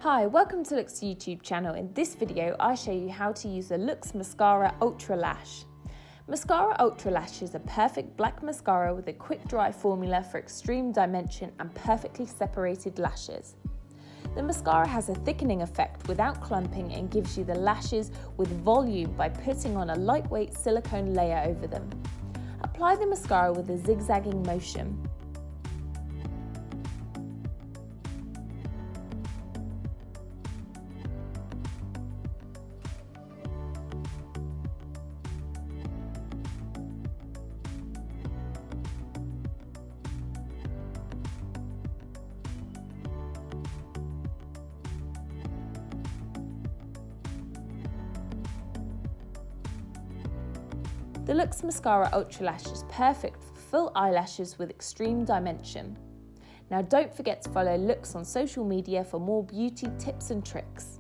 Hi, welcome to LOOkX YouTube channel. In this video, I show you how to use the LOOkX Mascara Ultra Lash. Mascara Ultra Lash is a perfect black mascara with a quick dry formula for extreme dimension and perfectly separated lashes. The mascara has a thickening effect without clumping and gives you the lashes with volume by putting on a lightweight silicone layer over them. Apply the mascara with a zigzagging motion. The LOOkX Mascara Ultra Lash is perfect for full eyelashes with extreme dimension. Now don't forget to follow LOOkX on social media for more beauty tips and tricks.